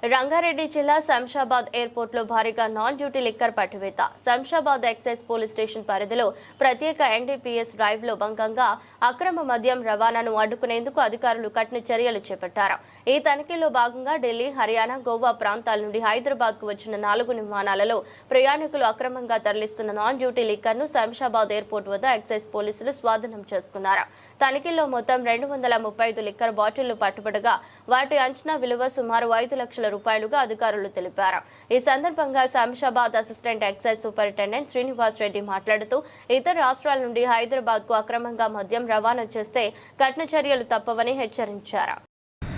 రంగారెడ్డి జిల్లా శంషాబాద్ ఎయిర్పోర్ట్ లో భారీగా నాన్ డ్యూటీ లిక్కర్ పట్టువేత. శంషాబాద్ ఎక్సైజ్ పోలీస్ స్టేషన్ పరిధిలో ప్రత్యేక ఎన్డీపీఎస్ డ్రైవ్ లో భాగంగా అక్రమ మద్యం రవాణాను అడ్డుకునేందుకు అధికారులు కఠిన చర్యలు చేపట్టారు. ఈ తనిఖీలో భాగంగా ఢిల్లీ, హర్యానా, గోవా ప్రాంతాల నుండి హైదరాబాద్ కు వచ్చిన 4 విమానాలలో ప్రయాణికులు అక్రమంగా తరలిస్తున్న నాన్ డ్యూటీ లిక్కర్ ను శంషాబాద్ ఎయిర్పోర్ట్ వద్ద ఎక్సైజ్ పోలీసులు స్వాధీనం చేసుకున్నారు. తనిఖీలో మొత్తం 235 లిక్కర్ బాటిళ్లు పట్టుబడగా వాటి అంచనా విలువ సుమారు 5 లక్షల రూపాయలుగా అధికారులు తెలిపారు. ఈ సందర్భంగా Shamshabad assistant excise superintendent Srinivas Reddy మాట్లాడుతూ ఇతర రాష్ట్రాల నుండి హైదరాబాద్ కు అక్రమంగా మద్యం రవాణా చేస్తే కఠిన చర్యలు తప్పవని హెచ్చరించారు.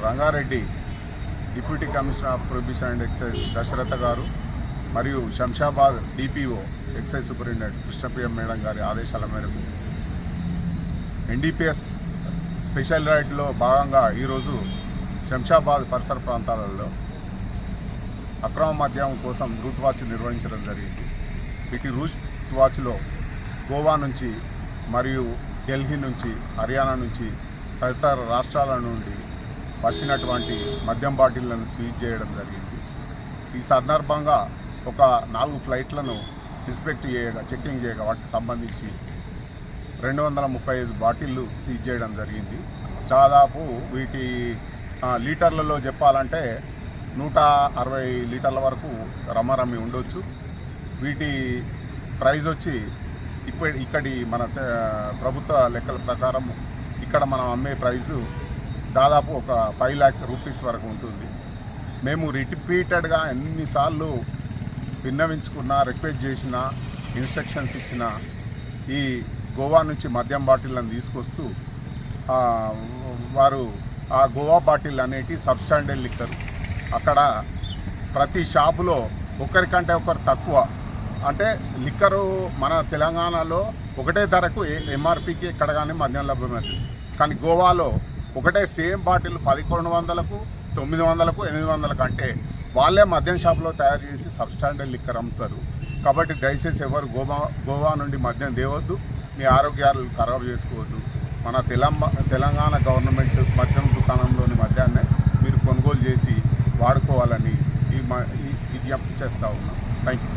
Rangareddy deputy commissioner of prohibition and excise Dasaratha గారు మరియు Shamshabad DPO excise superintendent Krishnapriya madam గారి ఆదేశాల మేరకు ఎన్డీపీఎస్ స్పెషల్ రైడ్లో భాగంగా ఈరోజు శంషాబాద్ పరిసర ప్రాంతాలలో అక్రమ మద్యం కోసం రూట్ వాచ్ నిర్వహించడం జరిగింది. ఇటు రూట్ వాచ్లో గోవా నుంచి మరియు ఢిల్లీ నుంచి, హర్యానా నుంచి, తదితర రాష్ట్రాల నుండి వచ్చినటువంటి మద్యం బాటిళ్లను సీజ్ చేయడం జరిగింది. ఈ సందర్భంగా ఒక 4 ఫ్లైట్లను చెక్కింగ్ చేయగా వాటికి సంబంధించి 235 బాటిళ్లు సీజ్ చేయడం జరిగింది. దాదాపు వీటి లీటర్లలో చెప్పాలంటే 160 లీటర్ల వరకు రమారమి ఉండొచ్చు. వీటి ప్రైజ్ వచ్చి ఇక్కడి మన ప్రభుత్వ లెక్కల ప్రకారం ఇక్కడ మనం అమ్మే ప్రైజు దాదాపు ఒక 5 లక్షల రూపీస్ వరకు ఉంటుంది. మేము రిపీటెడ్గా ఎన్నిసార్లు విన్నవించుకున్నా, రిక్వెస్ట్ చేసినా, ఇన్స్ట్రక్షన్స్ ఇచ్చిన ఈ గోవా నుంచి మద్యం బాటిళ్లను తీసుకొస్తూ వారు ఆ గోవా బాటిల్ అనేటి సబ్స్టాండర్డ్ లిక్కర్ అక్కడ ప్రతి షాపులో ఒకరికంటే ఒకరు తక్కువ, అంటే లిక్కరు మన తెలంగాణలో ఒకటే ధరకు ఎంఆర్పికి ఎక్కడ కానీ మద్యం లభ్యమవుతుంది. కానీ గోవాలో ఒకటే సేమ్ బాటిల్ 1100కు, 900కు, 800కు, అంటే వాళ్ళే మద్యం షాపులో తయారు చేసి సబ్స్టాండర్డ్ లిక్కర్ అమ్ముతారు. కాబట్టి దయచేసి ఎవరు గోవా నుండి మద్యం తేవద్దు, మీ ఆరోగ్యాలు ఖరాబు చేసుకోవద్దు. మన తెలంగాణ గవర్నమెంట్ మద్యం దుకాణంలోని మద్యాన్ని మీరు కొనుగోలు చేసి వాడుకోవాలని ఈ విజ్ఞప్తి చేస్తూ ఉన్నాం. Thank you.